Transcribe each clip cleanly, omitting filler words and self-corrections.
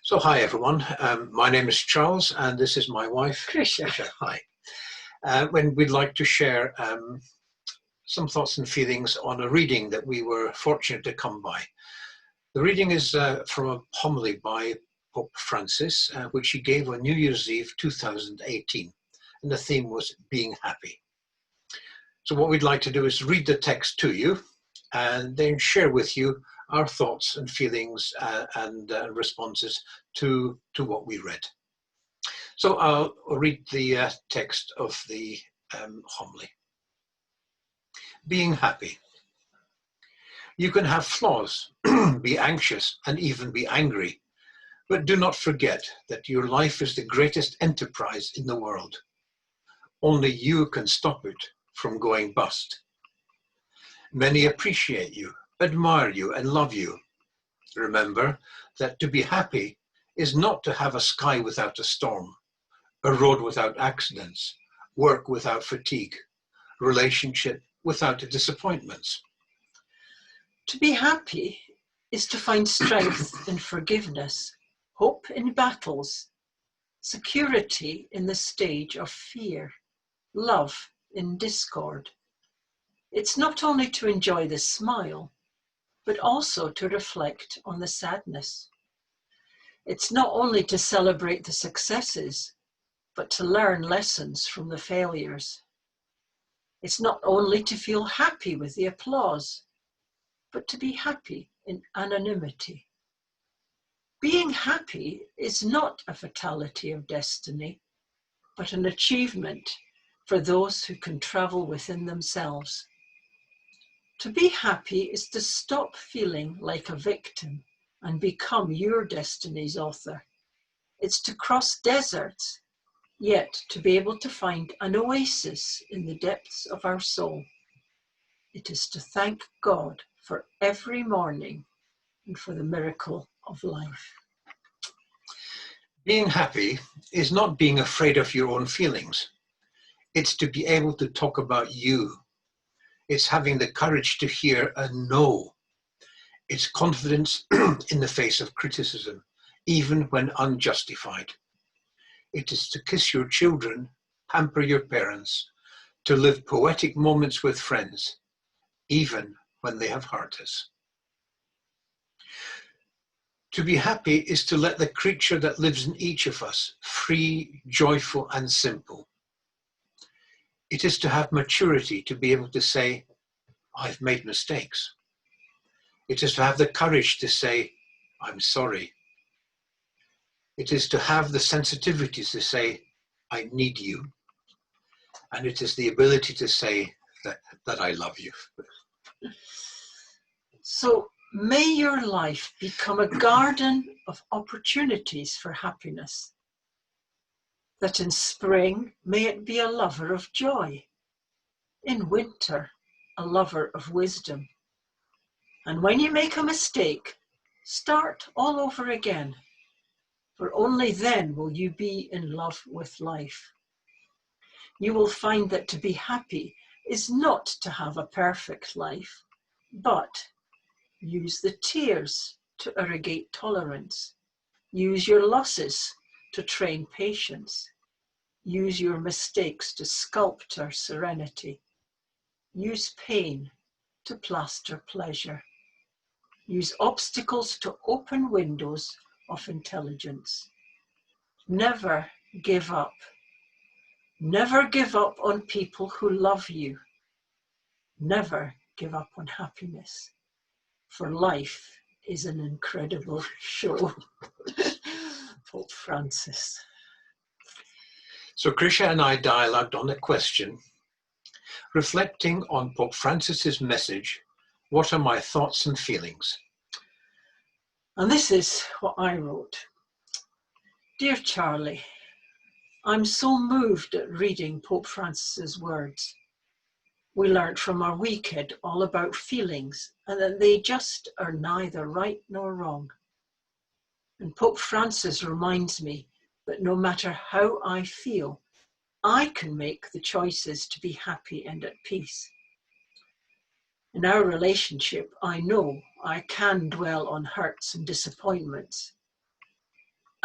So hi everyone, my name is Charles and this is my wife, Krysia. Hi. When we'd like to share some thoughts and feelings on a reading that we were fortunate to come by. The reading is from a homily by Pope Francis, which he gave on New Year's Eve 2018, and the theme was being happy. So what we'd like to do is read the text to you and then share with you our thoughts and feelings and responses to what we read. So I'll read the text of the homily. Being happy. You can have flaws, be anxious, and even be angry, but do not forget that your life is the greatest enterprise in the world. Only you can stop it from going bust. Many appreciate you, admire you, and love you. Remember that to be happy is not to have a sky without a storm, a road without accidents, work without fatigue, relationship without disappointments. To be happy is to find strength in forgiveness, hope in battles, security in the stage of fear, love in discord. It's not only to enjoy the smile, but also to reflect on the sadness. It's not only to celebrate the successes, but to learn lessons from the failures. It's not only to feel happy with the applause, but to be happy in anonymity. Being happy is not a fatality of destiny, but an achievement for those who can travel within themselves. To be happy is to stop feeling like a victim and become your destiny's author. It's to cross deserts, yet to be able to find an oasis in the depths of our soul. It is to thank God for every morning and for the miracle of life. Being happy is not being afraid of your own feelings. It's to be able to talk about you. It's having the courage to hear a no. It's confidence in the face of criticism, even when unjustified. It is to kiss your children, pamper your parents, to live poetic moments with friends, even when they have hurt us. To be happy is to let the creature that lives in each of us free, joyful, and simple. It is to have maturity to be able to say, I've made mistakes. It is to have the courage to say, I'm sorry. It is to have the sensitivities to say, I need you. And it is the ability to say that I love you. So may your life become a garden of opportunities for happiness. That in spring, may it be a lover of joy. In winter, a lover of wisdom. And when you make a mistake, start all over again. For only then will you be in love with life. You will find that to be happy is not to have a perfect life, but use the tears to irrigate tolerance. Use your losses to train patience. Use your mistakes to sculpture serenity. Use pain to plaster pleasure. Use obstacles to open windows of intelligence. Never give up. Never give up on people who love you. Never give up on happiness, for life is an incredible show. Pope Francis. So Krysia and I dialogued on the question, reflecting on Pope Francis's message, what are my thoughts and feelings? And this is what I wrote. Dear Charlie, I'm so moved at reading Pope Francis's words. We learnt from our wee kid all about feelings and that they just are neither right nor wrong. And Pope Francis reminds me that no matter how I feel, I can make the choices to be happy and at peace. In our relationship, I know I can dwell on hurts and disappointments,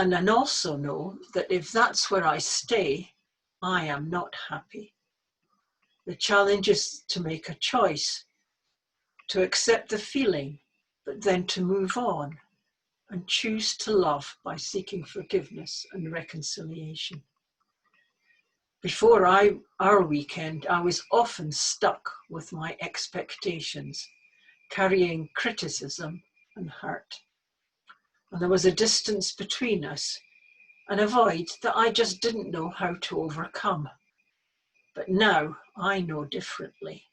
And then also know that if that's where I stay, I am not happy. The challenge is to make a choice, to accept the feeling, but then to move on and choose to love by seeking forgiveness and reconciliation. Before our weekend, I was often stuck with my expectations, carrying criticism and hurt. And there was a distance between us, and a void that I just didn't know how to overcome. But now I know differently.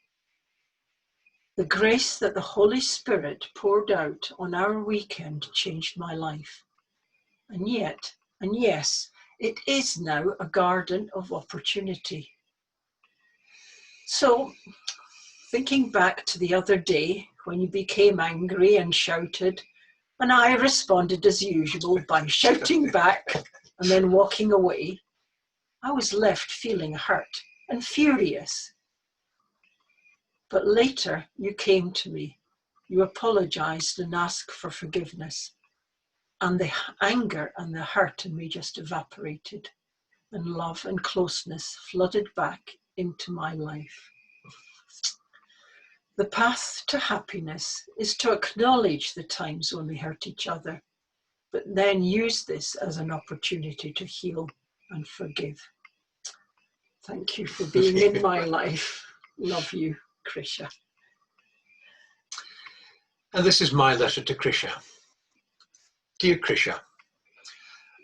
The grace that the Holy Spirit poured out on our weekend changed my life. And yes, it is now a garden of opportunity. So, thinking back to the other day when you became angry and shouted, and I responded as usual by shouting back and then walking away, I was left feeling hurt and furious. But later you came to me, you apologized and asked for forgiveness, and the anger and the hurt in me just evaporated, and love and closeness flooded back into my life. The path to happiness is to acknowledge the times when we hurt each other, but then use this as an opportunity to heal and forgive. Thank you for being in my life. Love you, Krysia. And this is my letter to Krysia. Dear Krysia,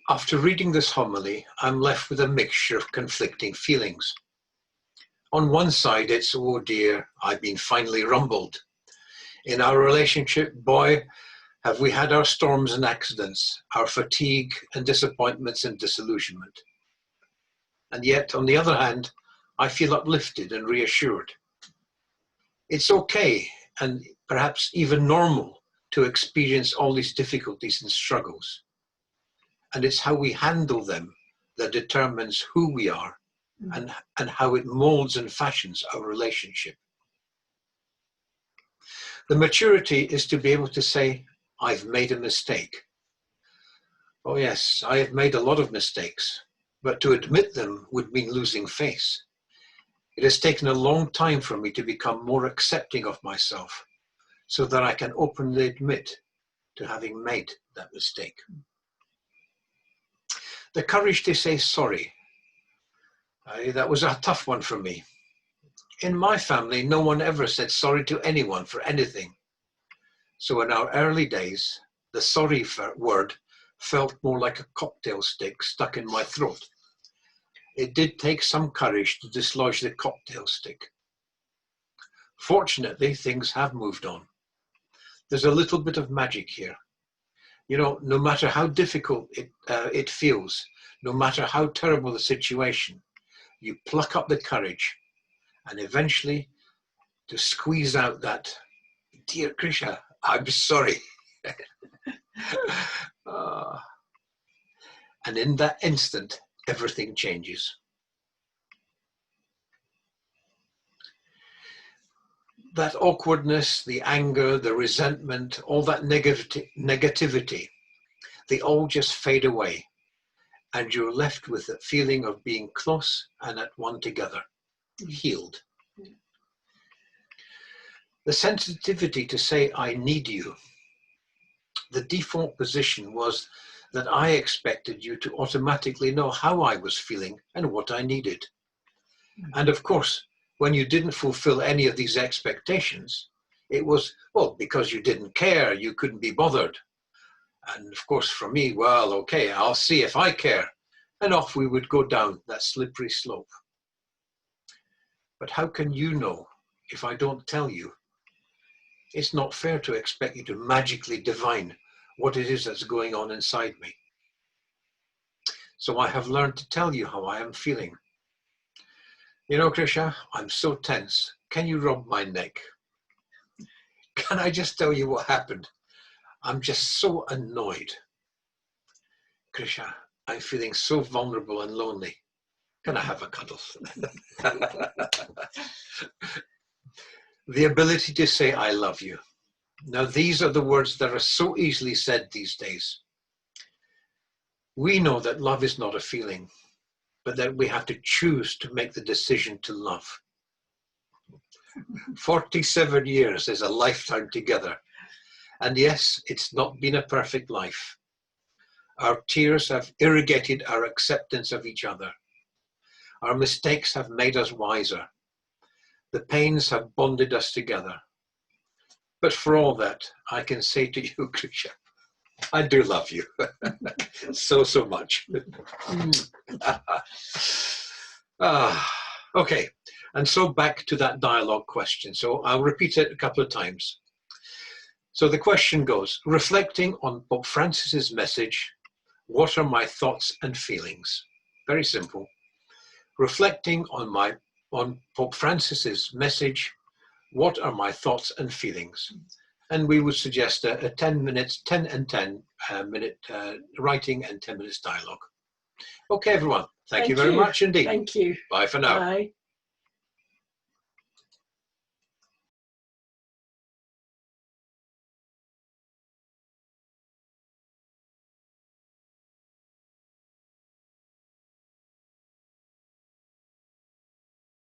after reading this homily, I'm left with a mixture of conflicting feelings. On one side, it's, oh dear, I've been finally rumbled. In our relationship, boy, have we had our storms and accidents, our fatigue and disappointments and disillusionment. And yet, on the other hand, I feel uplifted and reassured. It's okay, and perhaps even normal, to experience all these difficulties and struggles. And it's how we handle them that determines who we are and how it molds and fashions our relationship. The maturity is to be able to say, I've made a mistake. Oh yes, I have made a lot of mistakes, but to admit them would mean losing face. It has taken a long time for me to become more accepting of myself so that I can openly admit to having made that mistake. The courage to say sorry. That was a tough one for me. In my family, no one ever said sorry to anyone for anything. So in our early days, the sorry word felt more like a cocktail stick stuck in my throat. It did take some courage to dislodge the cocktail stick. Fortunately, things have moved on. There's a little bit of magic here. You know, no matter how difficult it feels, no matter how terrible the situation, you pluck up the courage and eventually to squeeze out that, dear Krysia, I'm sorry. And in that instant, everything changes. That awkwardness, the anger, the resentment, all that negativity, they all just fade away. And you're left with the feeling of being close and at one together, healed. The sensitivity to say, I need you. The default position was that I expected you to automatically know how I was feeling and what I needed. And of course, when you didn't fulfill any of these expectations, it was, well, because you didn't care, you couldn't be bothered. And of course, for me, well, okay, I'll see if I care. And off we would go down that slippery slope. But how can you know if I don't tell you? It's not fair to expect you to magically divine what it is that's going on inside me. So I have learned to tell you how I am feeling. You know, Krysia, I'm so tense. Can you rub my neck? Can I just tell you what happened? I'm just so annoyed. Krysia, I'm feeling so vulnerable and lonely. Can I have a cuddle? The ability to say, I love you. Now, these are the words that are so easily said these days. We know that love is not a feeling, but that we have to choose to make the decision to love. 47 years is a lifetime together. And yes, it's not been a perfect life. Our tears have irrigated our acceptance of each other. Our mistakes have made us wiser. The pains have bonded us together. But for all that, I can say to you, Krysia, I do love you so much. Okay, and so back to that dialogue question. So I'll repeat it a couple of times. So the question goes, reflecting on Pope Francis's message, what are my thoughts and feelings? Very simple. Reflecting on Pope Francis's message, what are my thoughts and feelings? And we would suggest a 10 minute writing and 10 minutes dialogue. Okay, everyone. Thank you very much indeed. Thank you. Bye for now. Bye.